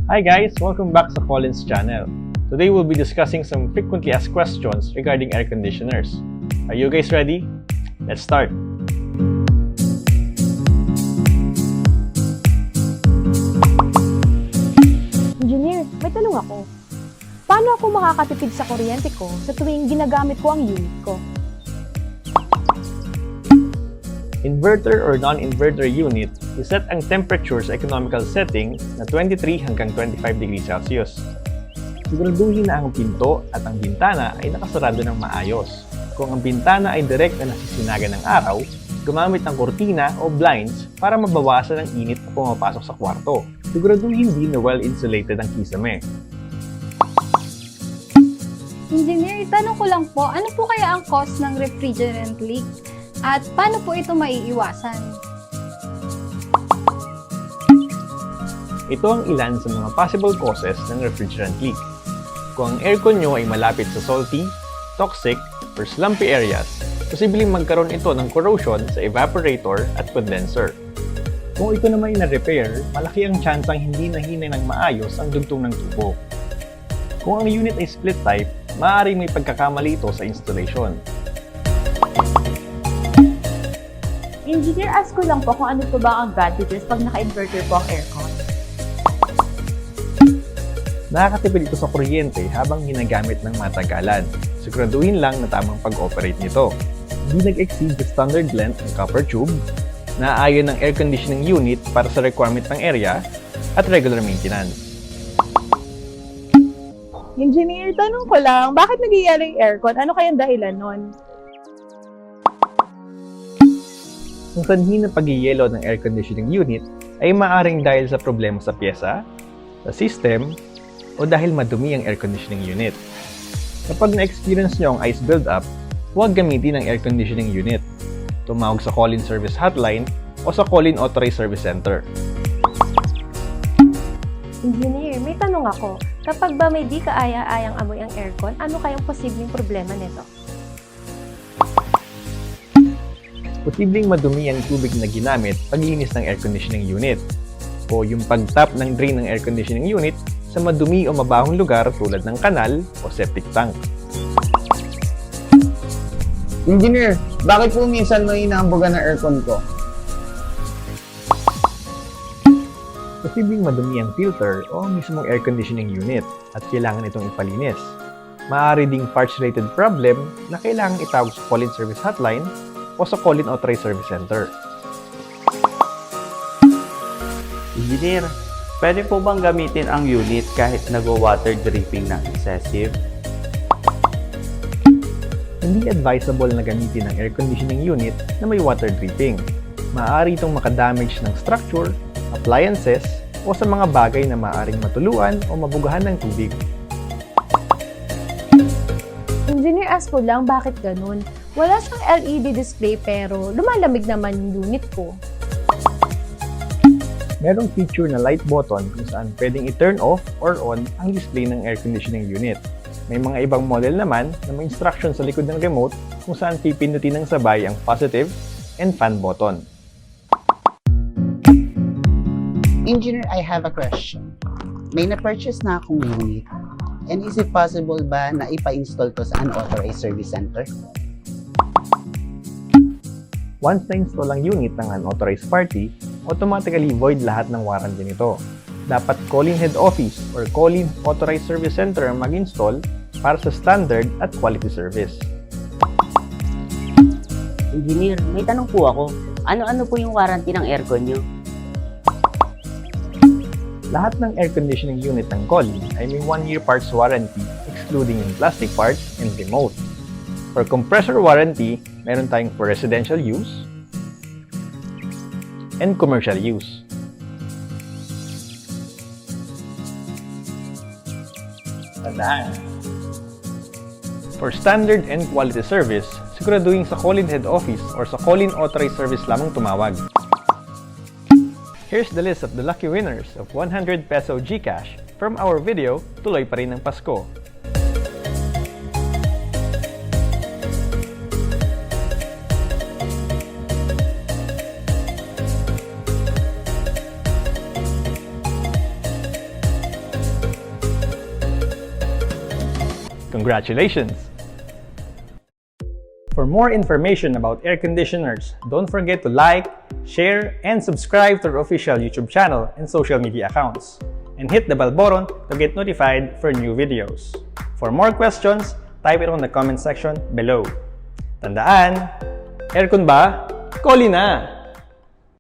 Hi guys! Welcome back sa Colin's channel. Today we'll be discussing some frequently asked questions regarding air conditioners. Are you guys ready? Let's start! Engineer, may tanong ako. Paano ako makakatipid sa kuryente ko sa tuwing ginagamit ko ang unit ko? Inverter or non-inverter unit, iset ang temperature sa economical setting na 23 hanggang 25 degrees Celsius. Siguraduhin na ang pinto at ang bintana ay nakasarado ng maayos. Kung ang bintana ay direct na nasisinagan ng araw, gumamit ng kortina o blinds para mabawasan ang init na pumapasok sa kwarto. Siguraduhin din na well-insulated ang kisame. Engineer, tanong ko lang po, ano po kaya ang cause ng refrigerant leak? At paano po ito maiiwasan? Ito ang ilan sa mga possible causes ng refrigerant leak. Kung ang aircon nyo ay malapit sa salty, toxic, or slumpy areas, posibleng magkaroon ito ng corrosion sa evaporator at condenser. Kung ito naman ay na-repair, malaki ang tsansang hindi nahinay ng maayos ang dugtong ng tubo. Kung ang unit ay split type, maaaring may pagkakamali ito sa installation. Engineer, ask ko lang po kung ano po ba ang advantages pag naka-inverter po ang aircon. Nakakatipid ito sa kuryente habang ginagamit ng matagalan. Siguraduhin lang na tamang pag-operate nito. Hindi nag-exceed the standard length ng copper tube, naaayon ng air conditioning unit para sa requirement ng area, at regular maintenance. Engineer, tanong ko lang, bakit nag-iyala yung aircon? Ano kayang dahilan nun? Ang sanhi ng pag-yelo ng air conditioning unit ay maaaring dahil sa problema sa pyesa, sa system, o dahil madumi ang air conditioning unit. Kapag na-experience nyo ang ice build-up, huwag gamitin ang air conditioning unit. Tumawag sa Kolin Service Hotline o sa Kolin Authorized Service Center. Engineer, may tanong ako. Kapag ba may di kaaya-ayang amoy ang aircon, ano kayang posibleng problema nito? Posibleng madumi ang tubig na ginamit paglinis ng air conditioning unit o yung pag-tap ng drain ng air conditioning unit sa madumi o mabahong lugar tulad ng kanal o septic tank. Engineer, bakit po minsan may inaambugan ng aircon ko? Posibleng madumi ang filter o mismong air conditioning unit at kailangan itong ipalinis. Maaari ding parts-related problem na kailangan itawag sa Kolin Service Hotline o sa Kolin Authorized Service Center. Engineer, pwede po bang gamitin ang unit kahit nagwa-water dripping ng excessive? Hindi advisable na gamitin ang air conditioning unit na may water dripping. Maaari itong makadamage ng structure, appliances, o sa mga bagay na maaaring matuluan o mabugahan ng tubig. Engineer, ask ko lang, bakit ganun? Wala siyang LED display pero lumalamig naman yung unit ko. Merong feature na light button kung saan pwedeng i-turn off or on ang display ng air conditioning unit. May mga ibang model naman na may instruction sa likod ng remote kung saan pipindutin ng sabay ang positive and fan button. Engineer, I have a question. May na-purchase na akong unit. And is it possible ba na ipa-install to sa unauthorized service center? Once na-install ang unit ng unauthorized party, automatically void lahat ng warranty nito. Dapat Kolin Head Office or Kolin Authorized Service Center ang mag-install para sa standard at quality service. Engineer, may tanong po ako. Ano-ano po yung warranty ng aircon nyo? Lahat ng air conditioning unit ng Kolin ay may 1-year parts warranty excluding yung plastic parts and remote. For compressor warranty, meron tayong for residential use and commercial use. Tandaan. For standard and quality service, siguraduhin sa Kolin Head Office or sa Kolin Authorized Service lamang tumawag. Here's the list of the lucky winners of 100 peso GCash from our video, Tuloy Pa Rin Ang Pasko. Congratulations! For more information about air conditioners, don't forget to like, share, and subscribe to our official YouTube channel and social media accounts. And hit the bell button to get notified for new videos. For more questions, type it on the comment section below. Tandaan, aircon ba? Kolin na!